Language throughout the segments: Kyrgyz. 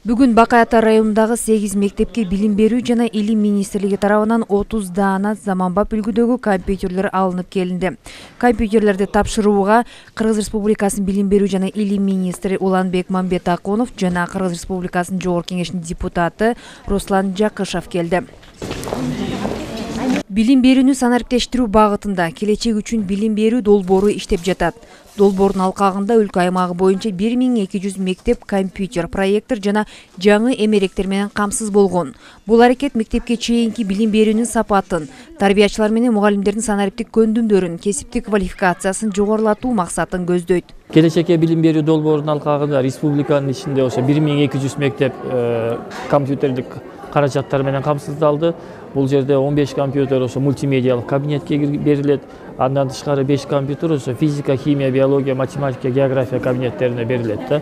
Бүгүн Бакай Ата районундагы 8 мектепке билим берүү жана илим министрлиги тарабынан 30 даана заманбап үлгүдөгү компьютерлер алынып келинди. Компьютерлерди тапшырууга Кыргыз Республикасынын билим берүү жана илим министри Уланбек Мамбетакунов жана Кыргыз Республикасынын Жогорку Кеңешинин депутаты Руслан Жакышев келди. Билим берүүнү санариптештирүү багытында келечек үчүн билим берүү долбоору иштеп жатат. Долбоордун алкагында өлкө аймагы боюнча 1200 мектеп компьютер, проектор жана жаңы эмеректер менен камсыз болгон. Бул аракет мектепке чейинки билим берүүнүн сапатын, тарбиячылар менен мугалимдердин санариптик көндүмдөрүн, кесиптик квалификациясын жогорулатуу максатын көздөйт. Келечекке билим берүү долбоорунун алкагында республиканын ичинде ошо 1200 мектеп компьютерлик каражаттар менен камсыздалды. Бул жерде 15 компьютер ошо мультимедиалык кабинетке берилет. Андан тышкары 5 компьютер ошо физика, химия, биология, математика, география кабинеттерине берилет да.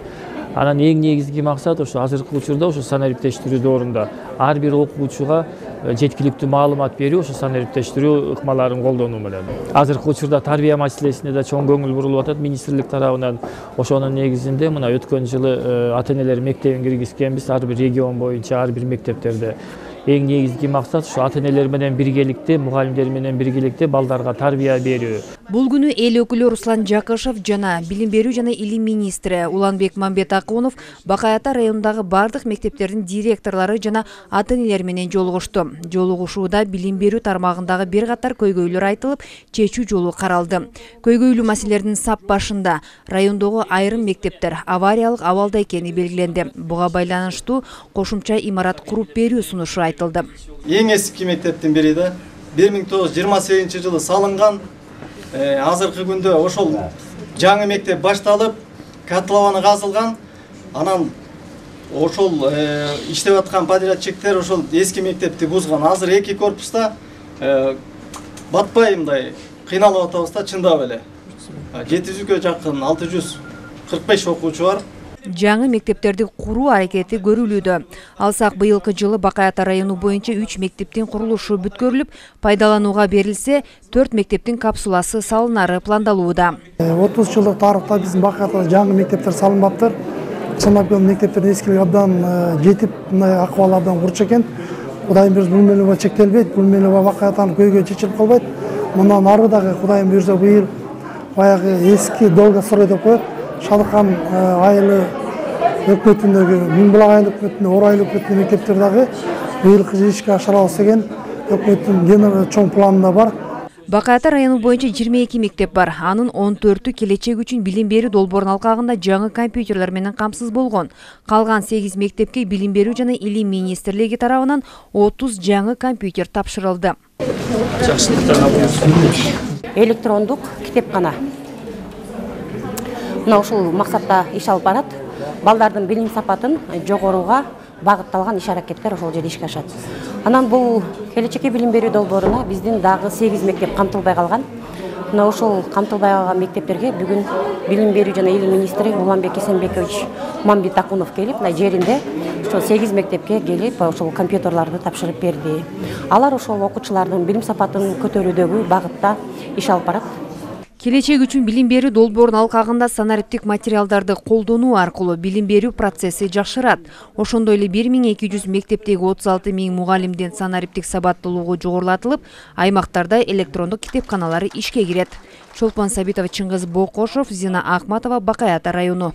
Анан эң негизги максат ошо азыркы учурда ошо санариптештирүү доорунда ар бир окуучуга жеткиликтүү маалымат берүү, ошо санариптештирүү ыкмаларын колдонуу менен. Азыркы учурда тарбия маселесине да чоң көңүл бурулуп атат министрлик тарабынан. Ошонун негизинде мына өткөн жылы ата-энелер мектебин киргизгенбиз ар бир регион боюнча ар бир мектептерде. Эң негизги максат ушу ата-энелер менен биргеликте, мугалимдер менен биргеликте балдарга тарбия берүү. Бул күнү эл өкүлү Руслан Жакышев жана билим берүү жана илим министри Уланбек Мамбетакунов Бакай Ата районундагы бардык мектептердин директорлору жана ата-энелер менен жолугушту. Жолугушууда билим берүү тармагындагы бир катар көйгөйлөр айтылып, чечүү жолу каралды. Көйгөйлүү маселелердин сап башында райондогу айрым мектептер авариялык абалда экени белгиленди. Буга байланыштуу кошумча имарат куруп берүү сунушу айтылды. Эң эски мектептин бири да 1928 жылы салынган. Азыркы күндө ошол жаңы мектеп башталып, котлованы казылган. Анан ошол иштеп аткан подрядчиктер ошол эски мектепти бузган. Азыр эки корпуста батпай мындай кыйналып атабыз да, чындап эле. 700гө жакын 645 окуучу бар. Жаңы мектептерди куруу аракети көрүлүүдө. Алсак быйылкы жылы Бакай Ата району боюнча 3 мектептин курулушу бүткөрүлүп, пайдаланууга берилсе, 4 мектептин капсуласы салынары пландалууда. 30 жылдык тарыхта биздин Бакай Атада жаңы мектептер салынбаптыр. Чындап келгенде мектептердин эскилиги абдан жетип, мындай акыбал абдан курч экен. Кудайым буйрса бул менен чектелбейт, бул менен Бакай Атанын көйгөйү чечилип калбайт. Мындан ары дагы Кудайым буйрса быйыл баягы эски долгосрой деп коет. Шалкан айылы өкмөтүндөгү, Миңбулак айыл өкмөтүндө, Ор айыл өкмөтүндө мектептер дагы быйылкы жылы ишке ашырабыз деген өкмөттүн чоң планында бар. Бакай Ата району боюнча 22 мектеп бар. Анын 14-ü келечек үчүн билим берүү долбоорунун алкагында жаңы компьютерлер менен камсыз болгон. Калган 8 мектепке билим берүү жана илим министрлиги тарабынан 30 жаңы компьютер тапшырылды. Электрондук китепкана. Мына ушул максатта иш алып барат. Балдардын билим сапатын жогоруга багытталган иш аракеттер ошол жерде ишке ашат. Анан бул келечекке билим берүү долбооруна биздин дагы 8 мектеп камтылбай калган. Мына ошол камтылбай калган мектептерге бүгүн билим берүү жана илим министри Уланбек Эсенбекович Мамбетакунов келип, мына жеринде ошол 8 мектепке келип, ошол компьютерларды тапшырып берди. Алар ошол окуучулардын билим сапатын көтөрүүдөгү багытта иш алып барат. Келечек үчүн билим берүү долбоорунун алкагында санариптик материалдарды колдонуу аркылуу билим берүү процесси жакшырат. Ошондой эле 1200 мектептеги 36 000 мугалимдин санариптик сабаттуулугу жогорулатылып, аймактарда электрондук китепканалары ишке кирет. Чолпон Сабитова, Чыңгыз Бокошов, Зина Ахматова, Бакай Ата району.